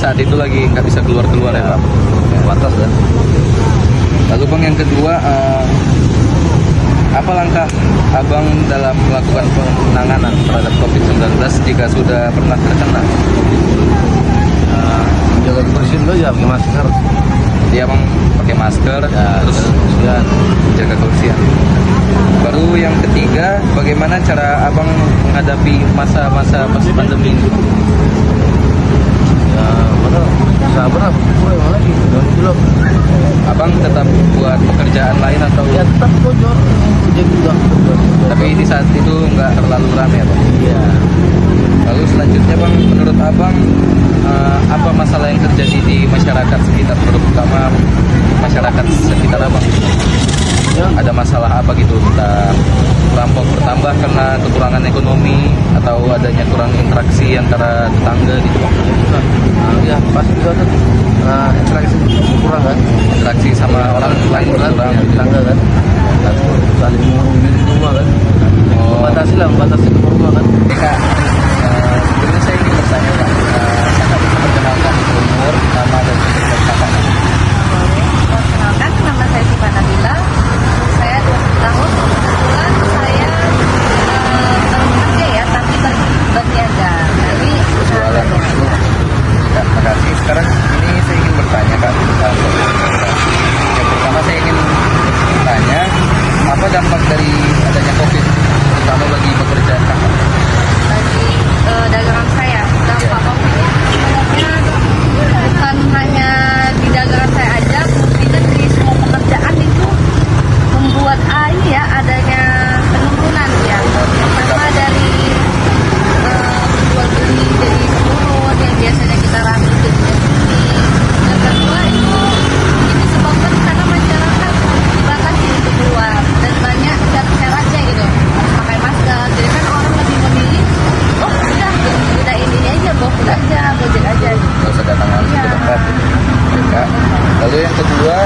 saat itu lagi nggak bisa keluar-keluar ya, Bang. Batas kan. Lalu Bang, yang kedua, apa langkah Abang dalam melakukan penanganan terhadap COVID-19 jika sudah pernah terkena? Jaga kebersihan dulu ya, pakai masker. Dia Bang pakai masker, Ya, terus kebersihan. jaga kebersihan. Baru yang ketiga, bagaimana cara Abang menghadapi masa-masa pas pandemi ini? Ya, mana sabar, gue yang lagi, udah belum. Abang tetap buat pekerjaan lain atau? Ya tetap bocor, kerja juga. Tapi di saat itu nggak terlalu ramai ya, Bang? Iya. Lalu selanjutnya Bang, menurut Abang apa masalah yang terjadi di masyarakat sekitar, terutama masyarakat sekitar Abang? Ya, Ada masalah apa gitu, entah perampok bertambah karena kekurangan ekonomi atau adanya kurang interaksi antara tetangga gitu Bang? ya pasti juga tuh. Interaksi kurang kan? Interaksi sama orang lain berkurang ya, gitu. tetangga kan? Saling mengurungi di rumah kan? Membatasi ke rumah kan? Kak, sebelumnya saya ingin bertanya Bang, Kakak bisa perkenalkan umur, nama dan aktivitas Kakak? Perkenalkan, nama saya Siva Nabila. Saya 20 tahun. Kebetulan saya baru bekerja ya, tapi berniaga. Jadi Jualan itu. Ya, makasih. Sekarang ini saya ingin bertanya Kak tentang COVID-19. Yang pertama saya ingin bertanya, apa dampak dari adanya COVID, terutama bagi pekerjaan Kakak? bagi dagangan saya, dampak COVID ini sebenarnya bukan hanya di dagangan saya aja, mungkin di semua pekerjaan itu membuat adanya penurunan ya. Pertama dari jual beli jadi turun yang biasanya kita ramai jadi sepi. Yang kedua itu disebabkan karena masyarakat dibatasi untuk keluar dan banyak syarat-syaratnya gitu, harus pakai masker. Jadi kan orang lebih memilih, oh udah kita ini aja, GoFood aja, Gojek aja gitu. Nggak usah datang langsung ke Iya. tempat. Ya, Kak. Lalu yang kedua,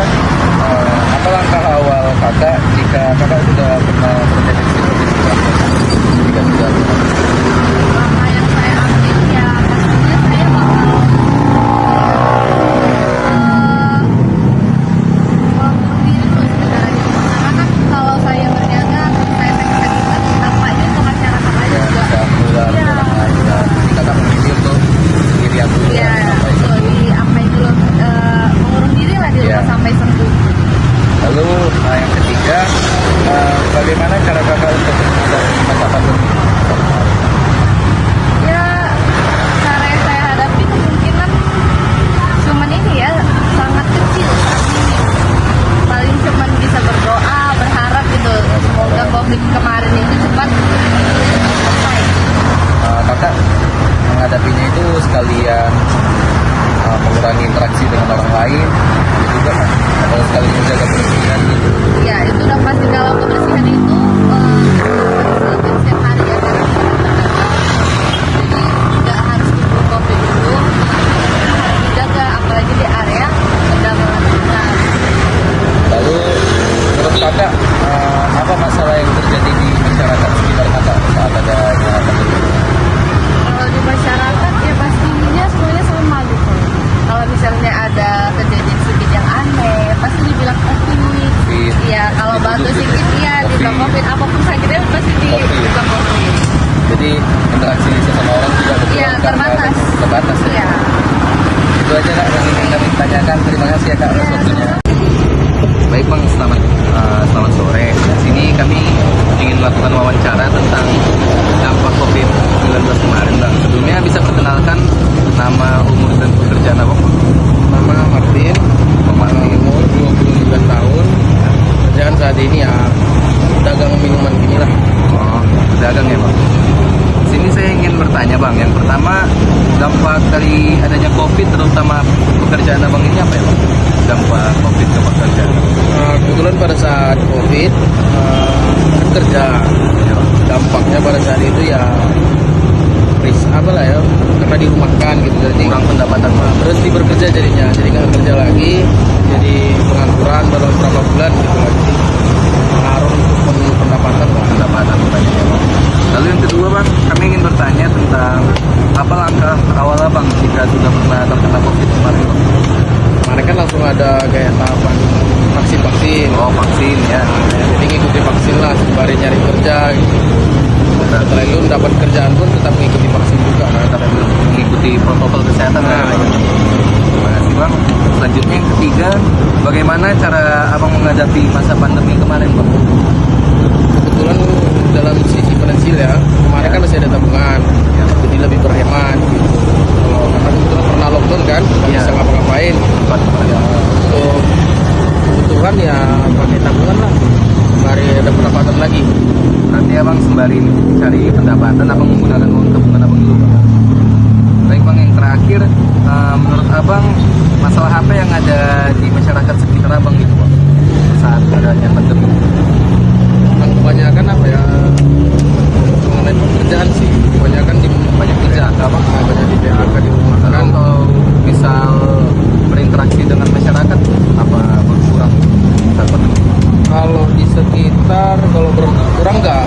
apa langkah awal Kakak jika Kakak sudah pernah terjadi seperti itu? Jika sudah pernah. Langkah yang saya ambil ya pastinya saya bakal mengurung diri dulu sebenarnya di rumah. Karena kan kalau saya berniaga, saya pegang dampaknya ke masyarakat aja Ya, juga. bisa keluar ke Iya. orang lain. Dan jadi Kakak memilih untuk diri dulu. Iya, sampai betul. sembuh. Di apa itu mengurung diri lah di rumah Iya. sampai sembuh. Lalu yang ketiga, bagaimana cara Kakak untuk menghadapi masa pandemi? Ya, cara yang saya hadapi kemungkinan cuman ini ya, sangat kecil saat ini. Paling cuman bisa berdoa, berharap gitu. Semoga COVID kemarin itu cepat selesai. Kakak menghadapinya itu sekalian mengurangi interaksi dengan orang lain, itu juga kan? Atau sekalian menjaga kebersihan gitu. Ya, itu udah pasti kalau kebersihan itu dilakukan setiap hari ya, karena kita kan berdagang. Jadi nggak harus tunggu COVID dulu, harus dijaga, apalagi di area perdagangan kita. Lalu menurut Kakak, apa masalah yang terjadi di masyarakat sekitar Kakak saat ada pandemi? Kalau di masyarakat ya pastinya semuanya sama gitu. Kalau misalnya ada kejadian sedikit yang aneh, pasti dibilang COVID. Covid. Iya, kalau batu Dituduh sedikit gitu. ya dibilang Covid. COVID. Apapun sakitnya pasti Covid. dibilang COVID. Jadi interaksi sesama orang juga berkurang Iya, karena terbatas. terbatas ya. Iya. Itu aja Kak yang ingin kami tanyakan. Terima kasih ya Kak atas Iya, waktunya. Baik Bang, selamat sore. Di sini kami ingin melakukan wawancara tentang dampak COVID-19 kemarin Bang. Sebelumnya bisa perkenalkan nama, umur, dan pekerjaan Abang? Nama Martin, umur 23 tahun. Kerjaan saat ini ya dagang minuman gini lah. Oh, pedagang ya Bang. Sini saya ingin bertanya Bang, yang pertama dampak dari adanya COVID terutama pekerjaan Abang ini apa ya Bang? Dampak COVID ke pekerjaan. Kebetulan pada saat COVID kerja, Ya, Bang. dampaknya pada saat itu ya apa lah ya, karena dirumahkan gitu, jadi Kurang pendapatan Bang. berhenti bekerja jadinya, jadi nggak kerja lagi, jadi pengangguran dalam beberapa bulan gitu lah. Jadi pengaruh untuk pendapatan lah. Pendapatan banyak ya Bang. Lalu yang kedua Bang, kami ingin bertanya tentang apa langkah awal Abang jika sudah pernah terkena COVID-19? vaksin ya. Jadi ngikuti vaksin lah sembari nyari kerja gitu. Setelah itu dapat kerjaan pun tetap ngikuti vaksin juga kan. Tetap mengikuti protokol kesehatan. Nah, ya. Terima kasih Bang. Selanjutnya yang ketiga, bagaimana cara Abang menghadapi masa pandemi kemarin Bang? Kebetulan dalam sisi finansial ya, kemarin kan masih ada tabungan, jadi lebih berhemat gitu. Kalau karena kebetulan pernah lockdown kan, nggak bisa ngapa-ngapain. Ya, untuk kebutuhan ya pakai tabungan lah, sembari ada pendapatan lagi. Nanti Abang sembari cari pendapatan, Abang menggunakan uang tabungan Abang dulu Bang. Baik Bang, yang terakhir, menurut Abang masalah apa yang ada di masyarakat sekitar Abang gitu Bang saat adanya pandemi? Yang kebanyakan apa ya, mengenai pekerjaan sih, kebanyakan di Banyak PHK Bang. banyak di PHK di rumah Kalau kan. misal berinteraksi dengan masyarakat apa berkurang saat pandemi? Kalau di sekitar, kalau berkurang nggak,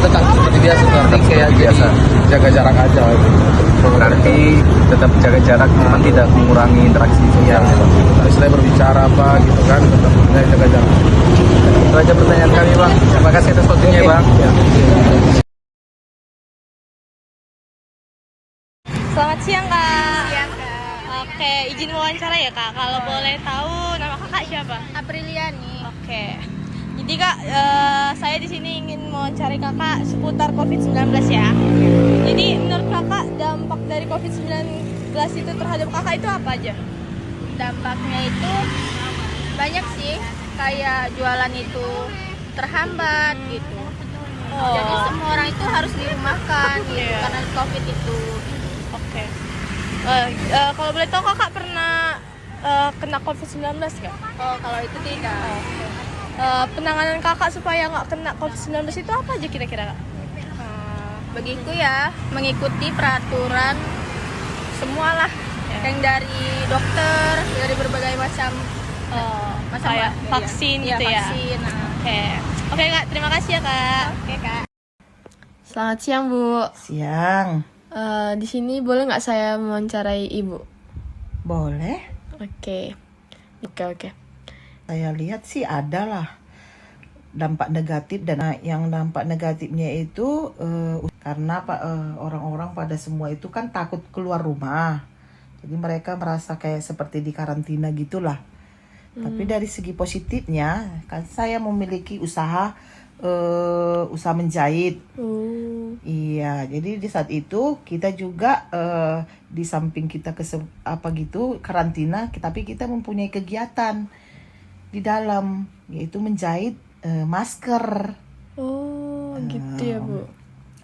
tetap seperti biasa, berarti kayak biasa. jadi jaga jarak aja gitu. Berarti tetap jaga jarak, memang tidak mengurangi interaksi Ya, sosial. misalnya berbicara apa gitu kan, tetap jaga jarak. Itu aja pertanyaan kami Bang. Terima kasih atas waktunya Bang. Ya. Selamat siang Kak. Siang Kak. Oke, izin wawancara ya Kak. Kalau boleh tahu nama Kakak siapa? Apriliani. Oke. Jadi Kak, saya di sini ingin mewawancari Kakak seputar COVID-19 ya. Jadi menurut Kakak dampak dari COVID-19 itu terhadap Kakak itu apa aja? Dampaknya itu banyak sih, kayak jualan itu terhambat gitu. Jadi semua orang itu harus dirumahkan gitu Iya. karena COVID itu. Oke. Kalau boleh tahu Kakak pernah kena COVID-19 nggak? Oh, kalau itu tidak. Penanganan Kakak supaya nggak kena COVID-19 itu apa aja kira-kira Kak? Bagiku ya, mengikuti peraturan semualah yang dari dokter, dari berbagai macam Kayak ya. vaksin Iya, gitu ya? vaksin. Oke Kak, terima kasih ya Kak. Oke, Kak. Selamat siang Bu. Siang, Di sini boleh nggak saya mewawancarai Ibu? boleh? Oke. Saya lihat sih ada lah dampak negatif, dan yang dampak negatifnya itu karena orang-orang pada semua itu kan takut keluar rumah, jadi mereka merasa kayak seperti di karantina gitulah. Tapi dari segi positifnya kan saya memiliki usaha menjahit. Iya, jadi di saat itu kita juga di samping kita karantina, tapi kita mempunyai kegiatan di dalam, yaitu menjahit masker. Oh, gitu ya Bu.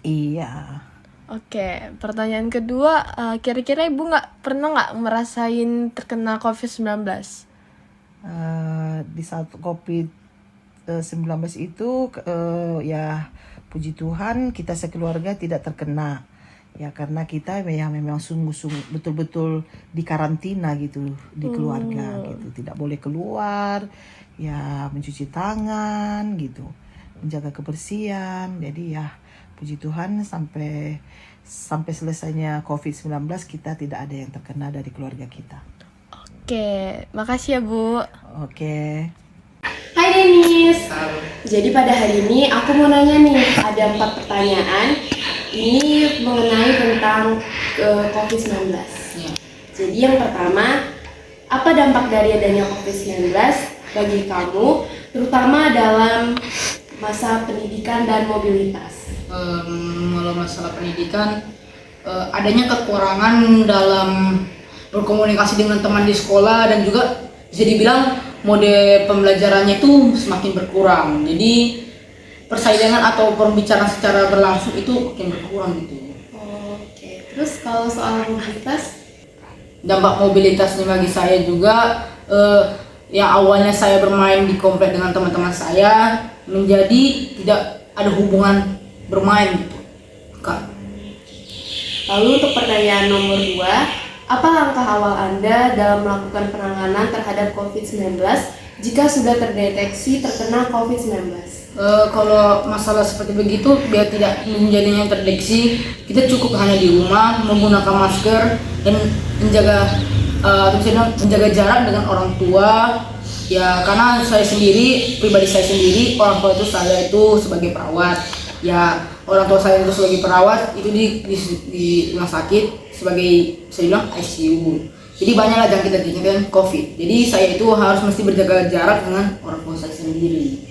Iya. Oke, pertanyaan kedua, kira-kira Ibu pernah nggak merasain terkena COVID-19? Di saat COVID-19 itu ya puji Tuhan kita sekeluarga tidak terkena. Ya karena kita ya memang sungguh-sungguh betul-betul di karantina gitu di keluarga gitu. Tidak boleh keluar, ya mencuci tangan gitu, menjaga kebersihan. Jadi ya puji Tuhan sampai selesainya COVID-19 kita tidak ada yang terkena dari keluarga kita. Oke, makasih ya Bu. Oke. Hai Denis. Jadi pada hari ini aku mau nanya nih, ada 4 pertanyaan. Ini mengenai tentang COVID-19. Jadi yang pertama, apa dampak dari adanya COVID-19 bagi kamu, terutama dalam masa pendidikan dan mobilitas? Kalau masalah pendidikan, adanya kekurangan dalam berkomunikasi dengan teman di sekolah, dan juga bisa dibilang mode pembelajarannya itu semakin berkurang. Jadi persaingan atau pembicaraan secara berlangsung itu makin berkurang gitu. Oke. Terus kalau soal mobilitas? Dampak mobilitasnya bagi saya juga, yang awalnya saya bermain di komplek dengan teman-teman saya menjadi tidak ada hubungan bermain gitu, Kak. Lalu untuk pertanyaan nomor 2, apa langkah awal Anda dalam melakukan penanganan terhadap COVID-19 jika sudah terdeteksi terkena COVID-19? Kalau masalah seperti begitu, biar tidak menjadinya terdeteksi, kita cukup hanya di rumah menggunakan masker dan menjaga jarak dengan orang tua, Ya karena pribadi saya sendiri, orang tua itu saya itu sebagai perawat. Ya orang tua saya itu sebagai perawat itu di rumah sakit sebagai saya bilang ICU. Jadi banyaklah jangkitan COVID. Jadi saya itu harus mesti berjaga jarak dengan orang tua saya sendiri.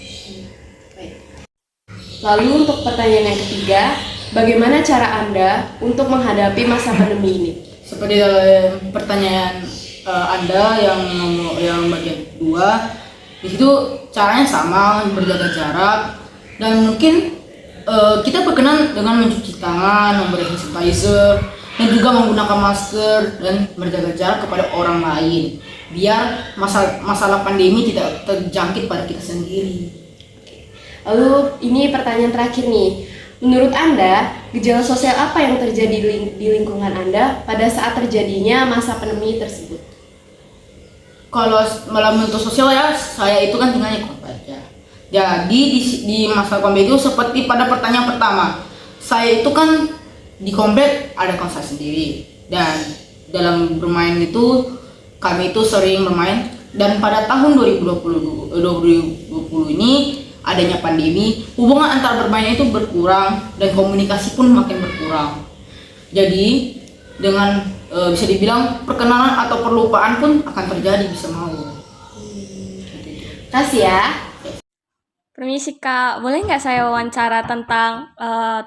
Lalu untuk pertanyaan yang ketiga, bagaimana cara Anda untuk menghadapi masa pandemi ini? Seperti dalam pertanyaan Anda yang bagian kedua, di situ caranya sama, berjaga jarak, dan mungkin kita berkenan dengan mencuci tangan, memberi hand sanitizer, dan juga menggunakan masker dan berjaga jarak kepada orang lain, biar masalah pandemi tidak terjangkit pada kita sendiri. Lalu ini pertanyaan terakhir nih. Menurut Anda, gejala sosial apa yang terjadi di lingkungan Anda pada saat terjadinya masa pandemi tersebut? Kalau dalam bentuk sosial ya, saya itu kan tinggalnya di komplek ya. Jadi di masa komplek itu seperti pada pertanyaan pertama, saya itu kan di komplek ada kawan saya sendiri, dan dalam bermain itu kami itu sering bermain, dan pada tahun 2020 ini adanya pandemi, hubungan antar bermain itu berkurang dan komunikasi pun makin berkurang. Jadi dengan bisa dibilang perkenalan atau perlupaan pun akan terjadi, bisa mau. Kasih ya. Permisi Kak, boleh nggak saya wawancara tentang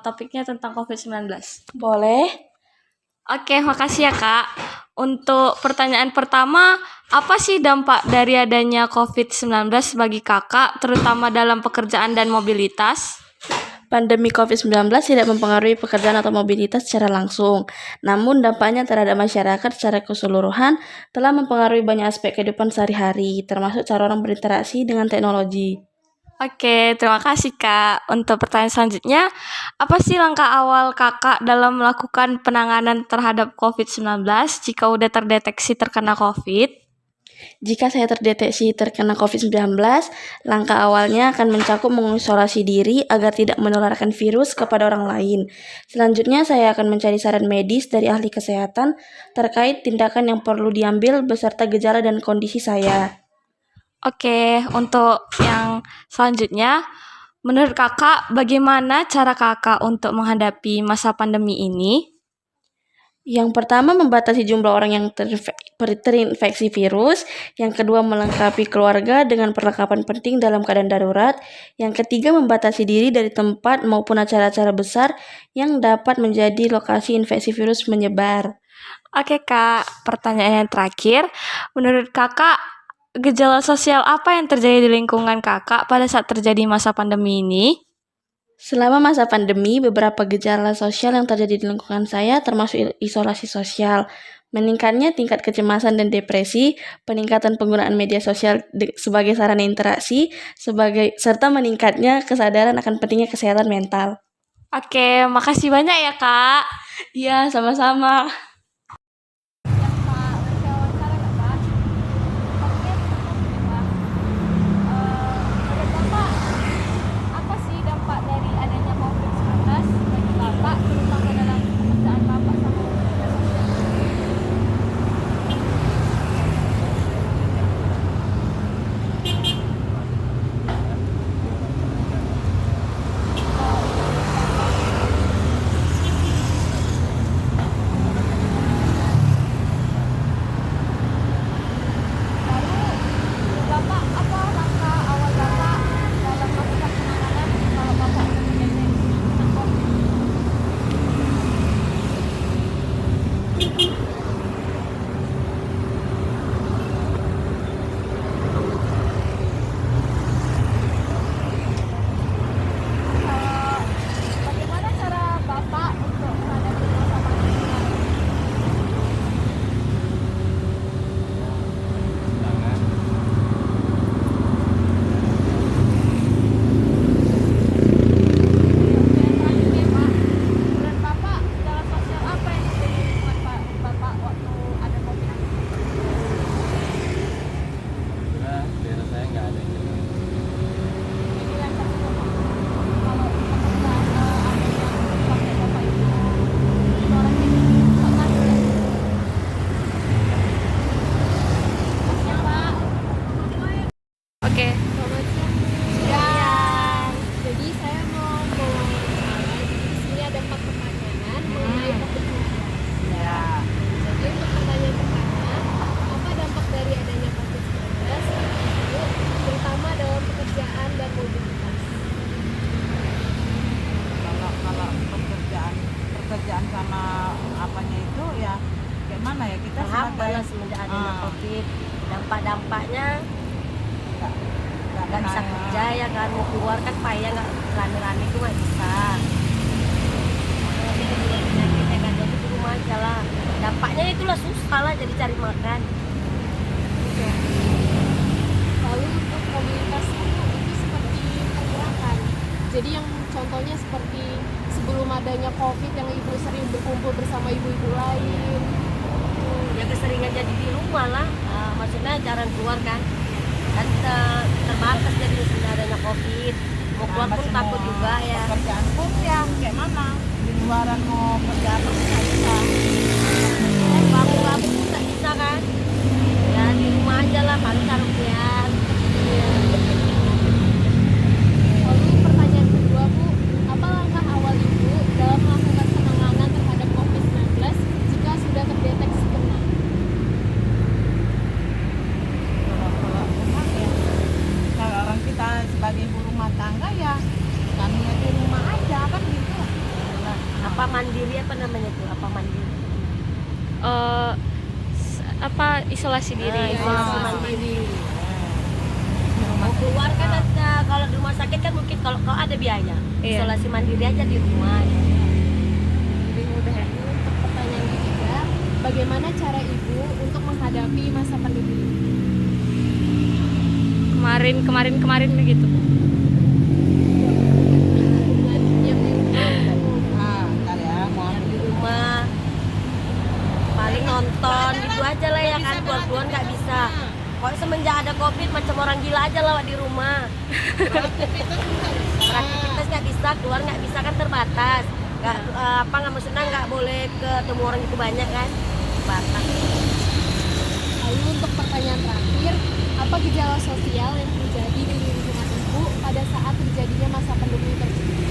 topiknya tentang COVID-19? Boleh. Oke, makasih ya Kak. Untuk pertanyaan pertama, apa sih dampak dari adanya COVID-19 bagi Kakak, terutama dalam pekerjaan dan mobilitas? Pandemi COVID-19 tidak mempengaruhi pekerjaan atau mobilitas secara langsung. Namun dampaknya terhadap masyarakat secara keseluruhan telah mempengaruhi banyak aspek kehidupan sehari-hari, termasuk cara orang berinteraksi dengan teknologi. Oke, terima kasih Kak. Untuk pertanyaan selanjutnya, apa sih langkah awal Kakak dalam melakukan penanganan terhadap COVID-19 jika udah terdeteksi terkena COVID? Jika saya terdeteksi terkena COVID-19, langkah awalnya akan mencakup mengisolasi diri agar tidak menularkan virus kepada orang lain. Selanjutnya, saya akan mencari saran medis dari ahli kesehatan terkait tindakan yang perlu diambil beserta gejala dan kondisi saya. Oke, untuk yang selanjutnya, menurut Kakak, bagaimana cara Kakak untuk menghadapi masa pandemi ini? Yang pertama, membatasi jumlah orang yang terinfeksi virus. Yang kedua, melengkapi keluarga dengan perlengkapan penting dalam keadaan darurat. Yang ketiga, membatasi diri dari tempat maupun acara-acara besar yang dapat menjadi lokasi infeksi virus menyebar. Oke Kak, pertanyaan yang terakhir, menurut Kakak, gejala sosial apa yang terjadi di lingkungan Kakak pada saat terjadi masa pandemi ini? Selama masa pandemi, beberapa gejala sosial yang terjadi di lingkungan saya termasuk isolasi sosial, meningkatnya tingkat kecemasan dan depresi, peningkatan penggunaan media sosial sebagai sarana interaksi, serta meningkatnya kesadaran akan pentingnya kesehatan mental. Oke, makasih banyak ya Kak. Iya, sama-sama. Apa sih dampak dari adanya COVID-19 bagi Bapak, terutama dalam pekerjaan Bapak sama media sosial? mobilitas. Kalau pekerjaan sama apanya itu ya kayak mana ya kita Terhambat lah semenjak adanya COVID. Dampak-dampaknya nggak bisa kerja ya kan, mau keluar kan payah, nggak rame-rame itu nggak bisa. Kita juga penyakitnya kan, jadi di rumah aja lah. Dampaknya itulah susah lah jadi cari makan. Lalu untuk mobilitas itu seperti pergerakan. Jadi yang contohnya seperti sebelum adanya COVID yang ibu sering berkumpul bersama ibu-ibu lain. Ya keseringan jadi di rumah lah. Maksudnya jarang keluar kan. Kan terbatas jadi sudah adanya COVID. Mau keluar pun takut juga ya. Pekerjaan pun ya kayak mana di luaran mau kerja apa nggak bisa. Babu-babu pun nggak bisa kan. Ya di rumah aja lah, paling karaokean. Lalu pertanyaan kedua Bu, apa langkah awal Ibu dalam melakukan penanganan terhadap COVID-19 jika sudah terdeteksi kena? Kalau memang ya kalau orang kita sebagai ibu rumah tangga ya kami di rumah aja kan gitu. Apa mandiri apa namanya tuh? Apa mandiri? Apa isolasi diri? Isolasi mandiri. Mau keluar kan ada, kalau di rumah sakit kan mungkin kalau ada biaya. Iya. Isolasi mandiri aja di rumah. Lebih mudah. Untuk pertanyaan ketiga, bagaimana cara Ibu untuk menghadapi masa pandemi? Kemarin begitu. Ntar ya mau Yang di rumah paling nonton gitu aja lah ya kan, keluar-keluar nggak bisa. Kok semenjak ada COVID macam orang gila aja lah di rumah. Beraktivitas nggak bisa, keluar nggak bisa kan terbatas. Nggak maksudnya nggak boleh ketemu orang itu banyak kan, terbatas. Lalu untuk pertanyaan terakhir, apa gejala sosial yang terjadi di lingkungan Ibu pada saat terjadinya masa pandemi tersebut?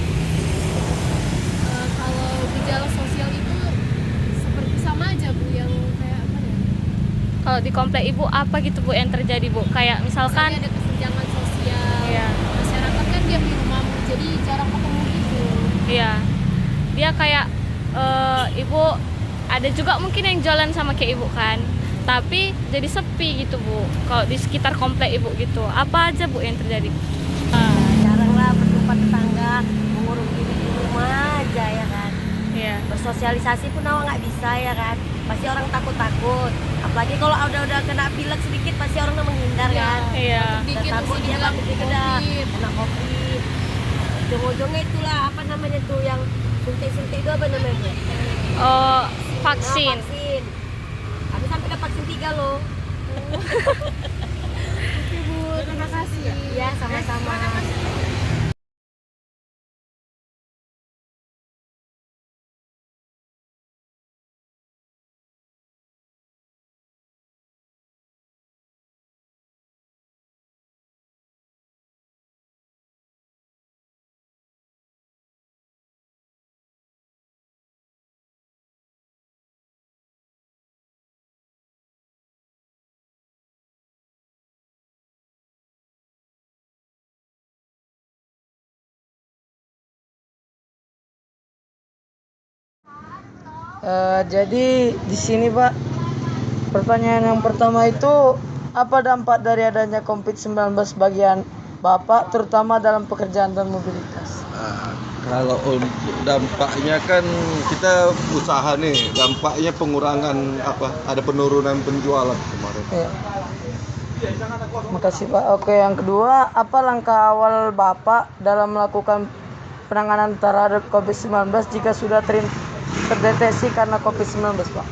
Kalau gejala sosial itu seperti sama aja Bu, yang kayak apa ya? Kalau di komplek ibu apa gitu Bu yang terjadi Bu? Kayak misalkan Misalnya ada kesenjangan sosial, Iya. masyarakat kan diam di rumah, jadi jarang ketemu gitu. iya, dia kayak ibu ada juga mungkin yang jualan sama kayak ibu kan, tapi jadi sepi gitu Bu. Kalau di sekitar komplek ibu gitu, apa aja Bu yang terjadi? Jarang lah berjumpa tetangga, mengurung diri di rumah aja ya kan. Iya. Bersosialisasi pun awak nggak bisa ya kan, pasti orang takut-takut. Apalagi kalau udah kena pilek sedikit pasti orang udah menghindar kan. Iya. Dikit Udah takut mesti dia dibilang kan udah COVID. kena COVID. Ujung-ujungnya itulah apa namanya tuh yang suntik-suntik itu apa namanya tuh? Oh, vaksin. Nah, vaksin. Aku sampai ke vaksin 3 loh. Oke Bu, terima kasih. Iya sama-sama. Jadi di sini Pak, pertanyaan yang pertama itu apa dampak dari adanya COVID-19 bagian Bapak terutama dalam pekerjaan dan mobilitas? Kalau untuk dampaknya kan kita usaha nih, dampaknya pengurangan ada penurunan penjualan kemarin. Ya. Makasih Pak. Oke, yang kedua, apa langkah awal Bapak dalam melakukan penanganan terhadap COVID-19 jika sudah terdeteksi karena COVID-19 Pak?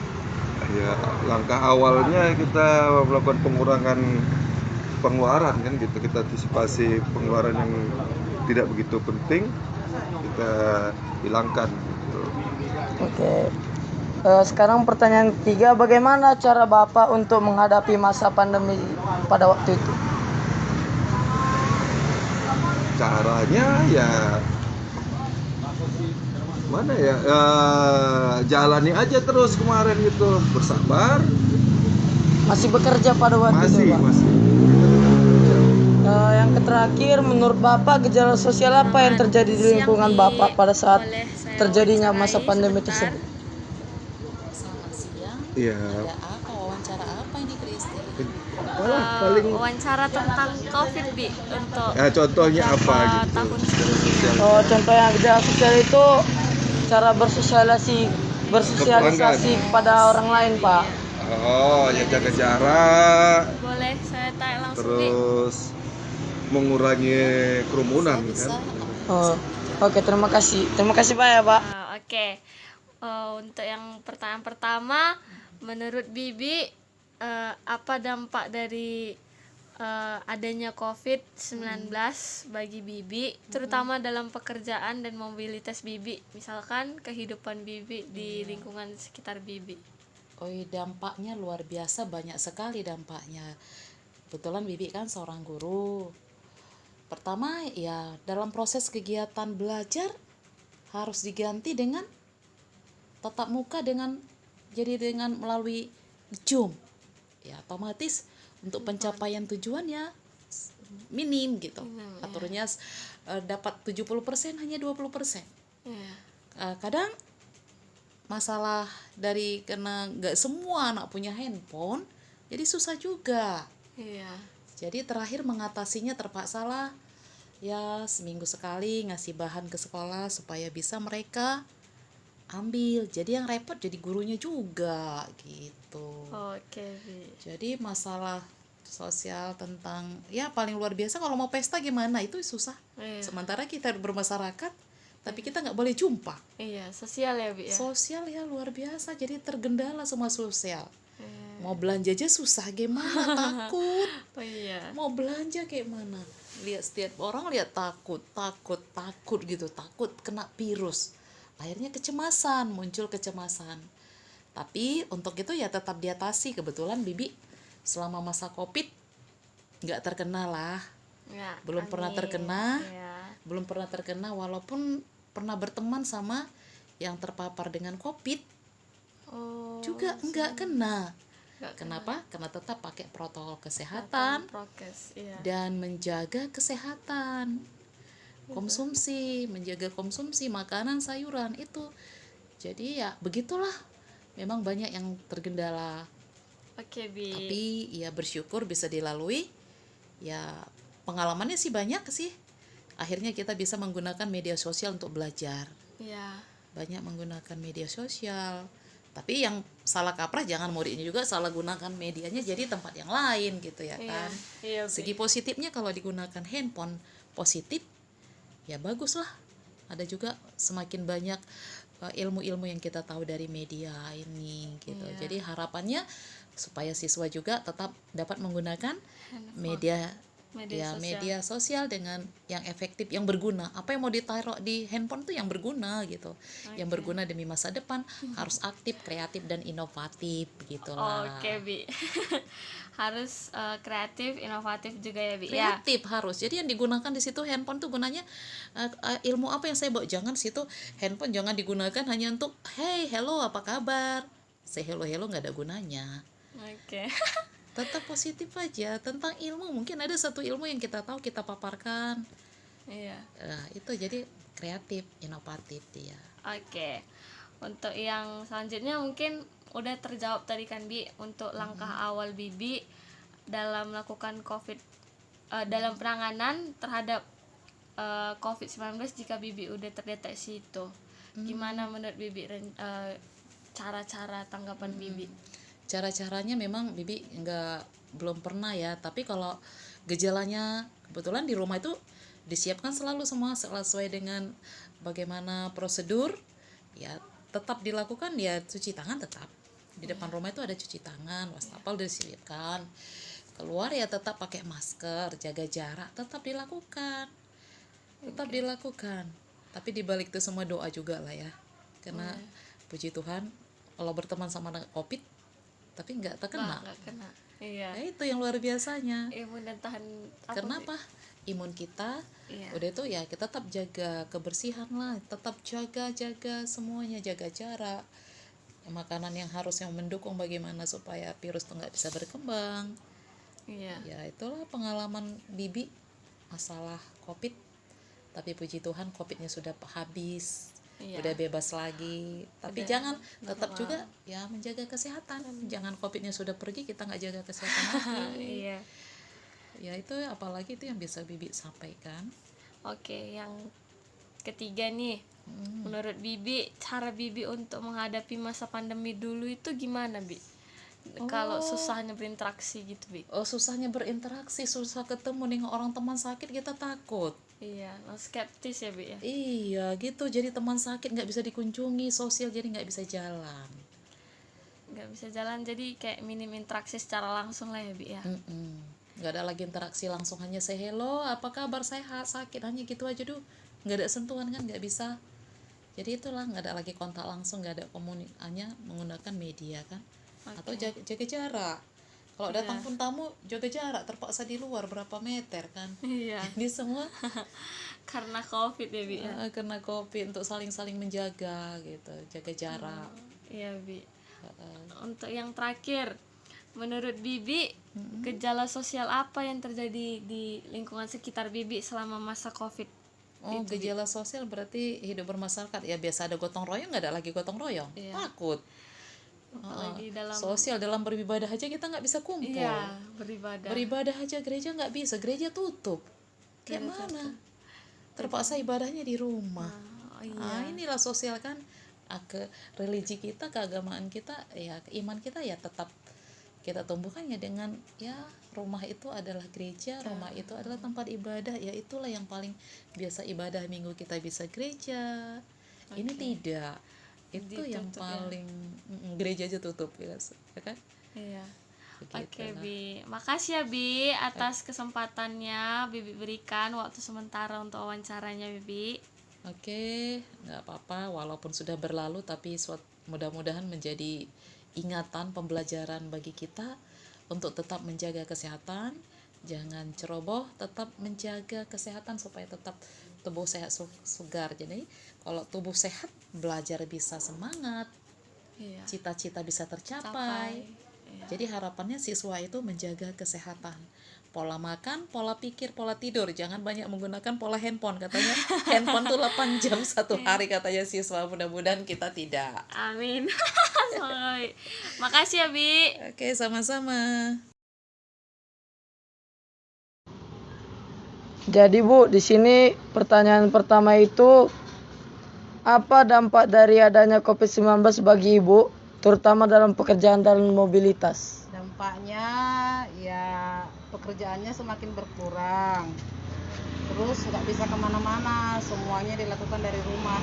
Ya, langkah awalnya kita melakukan pengurangan pengeluaran kan gitu, kita antisipasi pengeluaran yang tidak begitu penting kita hilangkan gitu. Oke. Sekarang pertanyaan ketiga, bagaimana cara Bapak untuk menghadapi masa pandemi pada waktu itu? Caranya ya mana ya, jalani aja terus kemarin gitu, bersabar. Masih bekerja pada waktu itu Pak? Masih. Yang yang terakhir, menurut Bapak gejala sosial apa yang terjadi di lingkungan Bapak pada saat Boleh saya terjadinya masa wawancarai pandemi sebentar? tersebut? Selamat siang. Iya. Ada apa? Wawancara apa ini, Kristi? Paling Wawancara tentang COVID, Bi, untuk contohnya apa beberapa gitu? tahun sebelumnya. Oh, contohnya gejala sosial itu cara bersosialisasi kepada orang lain, Pak. Oh, ya jaga jarak, Boleh saya tanya langsung, Bi? terus mengurangi kerumunan Bisa. kan. Oh, oke, terima kasih. Terima kasih Pak ya, Pak. Oke. Untuk yang pertanyaan pertama, menurut Bibi, apa dampak dari adanya COVID-19 bagi Bibi, terutama dalam pekerjaan dan mobilitas Bibi, misalkan kehidupan Bibi di lingkungan sekitar Bibi? Oh, dampaknya luar biasa, banyak sekali dampaknya. Kebetulan Bibi kan seorang guru. Pertama ya dalam proses kegiatan belajar harus diganti dengan tatap muka dengan melalui Zoom. Ya otomatis untuk pencapaian tujuannya minim gitu. Aturnya dapat 70% hanya 20%. Kadang masalah dari karena nggak semua anak punya handphone, jadi susah juga. Iya. Jadi terakhir mengatasinya terpaksalah ya seminggu sekali ngasih bahan ke sekolah supaya bisa mereka ambil. Jadi yang repot jadi gurunya juga gitu. Oke, Bi. Jadi masalah sosial tentang ya paling luar biasa kalau mau pesta gimana itu susah. Iya. Sementara kita bermasyarakat tapi kita nggak boleh jumpa. Iya, sosial ya, Bi ya. Sosial ya luar biasa, jadi tergendala semua sosial. Iya. Mau belanja aja susah gimana, takut. Oh iya. Mau belanja kayak mana? Lihat setiap orang lihat takut gitu, takut kena virus. Akhirnya muncul kecemasan. Tapi untuk itu ya tetap diatasi. Kebetulan Bibi selama masa Covid nggak terkena lah. Ya, Belum pernah amin. terkena. Ya. Belum pernah terkena walaupun pernah berteman sama yang terpapar dengan COVID Oh, juga enggak kena. Nggak Kenapa? Karena tetap pakai protokol kesehatan prokes, iya. dan menjaga kesehatan. Menjaga konsumsi makanan, sayuran itu. Jadi ya begitulah. Memang banyak yang tergendala. Oke, Bi. Tapi ya bersyukur bisa dilalui. Ya pengalamannya sih banyak sih. Akhirnya kita bisa menggunakan media sosial untuk belajar. Iya. Banyak menggunakan media sosial. Tapi yang salah kaprah jangan muridnya juga salah gunakan medianya jadi tempat yang lain gitu ya kan. Iya, Bi. Segi positifnya kalau digunakan handphone positif ya bagus lah. Ada juga semakin banyak ilmu-ilmu yang kita tahu dari media ini gitu. Iya. Jadi harapannya supaya siswa juga tetap dapat menggunakan Media media sosial dengan yang efektif, yang berguna. Apa yang mau ditaruh di handphone tuh yang berguna gitu. Yang berguna demi masa depan, harus aktif, kreatif dan inovatif gitu lah. Oke, Bi. Harus kreatif, inovatif juga ya, Bi. Kreatif harus. Jadi yang digunakan di situ handphone tuh gunanya ilmu apa yang saya bawa. Jangan situ handphone jangan digunakan hanya untuk hey, hello, apa kabar? Say hello nggak ada gunanya. Oke. Tetap positif aja tentang ilmu. Mungkin ada satu ilmu yang kita tahu kita paparkan. Iya. Nah, itu jadi kreatif, inovatif dia. Oke. Untuk yang selanjutnya mungkin udah terjawab tadi kan, Bi, untuk langkah awal Bibi dalam melakukan dalam penanganan terhadap COVID-19 jika Bibi udah terdeteksi itu. Gimana menurut Bibi cara-cara tanggapan Bibi? Cara-caranya memang Bibi belum pernah ya, tapi kalau gejalanya kebetulan di rumah itu disiapkan selalu semua sesuai dengan bagaimana prosedur ya, tetap dilakukan ya, cuci tangan tetap di depan rumah itu ada cuci tangan, wastafel disiapkan, keluar ya tetap pakai masker, jaga jarak tetap dilakukan, tapi dibalik itu semua doa juga lah ya, karena puji Tuhan kalau berteman sama COVID tapi nggak terkena. Iya. Ya, itu yang luar biasanya. Imun dan tahan. Kenapa? Imun kita udah itu ya kita tetap jaga kebersihan lah, tetap jaga semuanya, jaga jarak. Makanan yang mendukung bagaimana supaya virus itu nggak bisa berkembang. Iya. Ya itulah pengalaman Bibi masalah COVID, tapi puji Tuhan COVID-nya sudah habis. Iya. Udah bebas lagi, tapi Udah jangan tetap normal. juga ya menjaga kesehatan. Jangan COVID-nya sudah pergi kita nggak jaga kesehatan lagi. Iya. Ya itu apalagi itu yang bisa Bibi sampaikan. Oke, yang ketiga nih, menurut Bibi, cara Bibi untuk menghadapi masa pandemi dulu itu gimana, Bi? Kalau susahnya berinteraksi gitu, Bi. Oh, susahnya berinteraksi, susah ketemu dengan orang teman sakit, kita takut. Iya, skeptis ya, Bi ya. Iya gitu, jadi teman sakit nggak bisa dikunjungi, sosial jadi nggak bisa jalan. Nggak bisa jalan, jadi kayak minim interaksi secara langsung lah ya, Bi ya. Nggak ada lagi interaksi langsung, hanya say hello, apa kabar, sehat, sakit, hanya gitu aja tuh. Nggak ada sentuhan kan, nggak bisa. Jadi itulah, nggak ada lagi kontak langsung, nggak ada hanya menggunakan media kan. Atau jaga jarak. Kalau datang pun tamu jaga jarak, terpaksa di luar berapa meter kan. Iya. Ini semua karena COVID ya, Bi ya. Karena COVID, untuk saling menjaga gitu, jaga jarak. Iya, Bi. Untuk yang terakhir, menurut Bibi, gejala sosial apa yang terjadi di lingkungan sekitar Bibi selama masa COVID? Oh, gejala sosial berarti hidup bermasyarakat. Ya biasa ada gotong royong, nggak ada lagi gotong royong. Iya. Takut. Apalagi dalam Sosial, dalam beribadah aja kita nggak bisa kumpul. Iya, beribadah. Beribadah aja gereja nggak bisa, gereja tutup. Kayak mana? Terpaksa ibadahnya di rumah. Inilah sosial kan. Ke religi kita, keagamaan kita, ya iman kita ya tetap kita tumbuhkannya dengan ya rumah itu adalah gereja, rumah itu adalah tempat ibadah, ya itulah yang paling biasa ibadah minggu kita bisa gereja. Ini tidak. Itu Ditutup, yang paling gereja aja tutup ya kan? Iya. Begitu Oke, lah. Bi. Makasih ya, Bi, atas kesempatannya Bibi berikan waktu sementara untuk wawancaranya, Bibi. Oke, nggak apa-apa walaupun sudah berlalu, tapi mudah-mudahan menjadi ingatan pembelajaran bagi kita untuk tetap menjaga kesehatan, jangan ceroboh, tetap menjaga kesehatan supaya tetap tubuh sehat segar. Jadi kalau tubuh sehat, belajar bisa semangat, cita-cita bisa tercapai. Jadi harapannya siswa itu menjaga kesehatan, pola makan, pola pikir, pola tidur, jangan banyak menggunakan pola handphone. Katanya handphone tuh 8 jam satu hari katanya siswa, mudah-mudahan kita tidak. Amin. Makasih ya, Bi. Oke, sama-sama. Jadi Bu, di sini pertanyaan pertama itu, apa dampak dari adanya COVID-19 bagi Ibu, terutama dalam pekerjaan dan mobilitas? Dampaknya ya pekerjaannya semakin berkurang, terus nggak bisa kemana-mana, semuanya dilakukan dari rumah,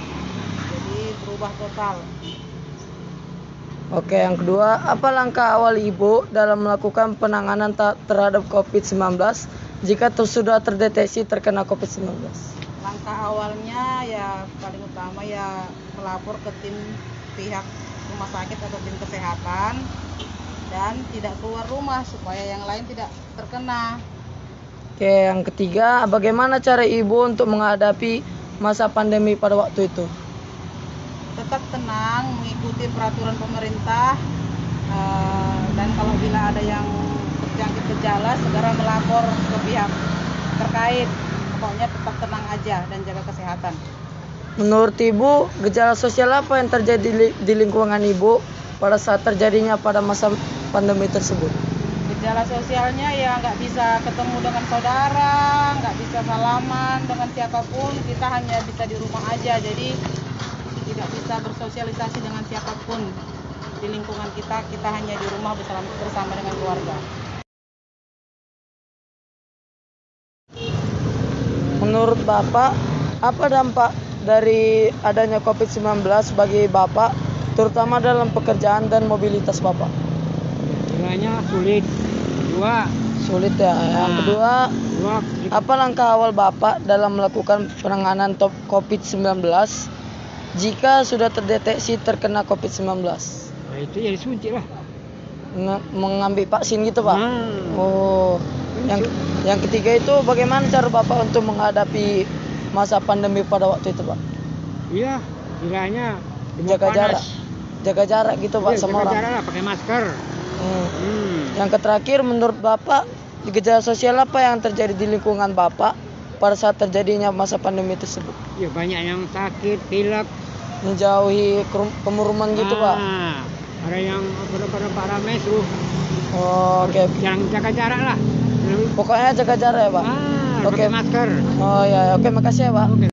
jadi berubah total. Oke, yang kedua, apa langkah awal Ibu dalam melakukan penanganan terhadap COVID-19 jika sudah terdeteksi terkena COVID-19? Langkah awalnya ya paling utama ya melapor ke tim pihak rumah sakit atau tim kesehatan dan tidak keluar rumah supaya yang lain tidak terkena. Oke, yang ketiga, bagaimana cara Ibu untuk menghadapi masa pandemi pada waktu itu? Tetap tenang, mengikuti peraturan pemerintah, dan kalau bila ada yang terjangkit gejala segera melapor ke pihak terkait. Pokoknya tetap tenang aja dan jaga kesehatan. Menurut Ibu, gejala sosial apa yang terjadi di lingkungan Ibu pada saat terjadinya pada masa pandemi tersebut? Gejala sosialnya ya nggak bisa ketemu dengan saudara, nggak bisa salaman dengan siapapun, kita hanya bisa di rumah aja, jadi tidak bisa bersosialisasi dengan siapapun di lingkungan kita hanya di rumah bersama dengan keluarga. Menurut Bapak, apa dampak dari adanya COVID-19 bagi Bapak, terutama dalam pekerjaan dan mobilitas Bapak? Sebenarnya sulit. Sulit ya. Yang kedua, apa langkah awal Bapak dalam melakukan penanganan COVID-19 jika sudah terdeteksi terkena COVID-19? Nah, itu ya disuntik lah. Mengambil vaksin gitu Pak? Oh. Yang ketiga itu bagaimana cara Bapak untuk menghadapi masa pandemi pada waktu itu Pak? Iya, kiranya jaga jarak gitu Pak sama orang. Jaga jarak lah, pakai masker. Yang terakhir, menurut Bapak, gejala sosial apa yang terjadi di lingkungan Bapak pada saat terjadinya masa pandemi tersebut? Ya banyak yang sakit, pilek. Menjauhi kerumunan gitu Pak? Ada yang pada parah mesruh. Oh, oke. Yang jaga jarak lah. Pokoknya jaga jarak ya Pak? Oke. Pakai masker. Oh ya, oke makasih ya Pak. Oke.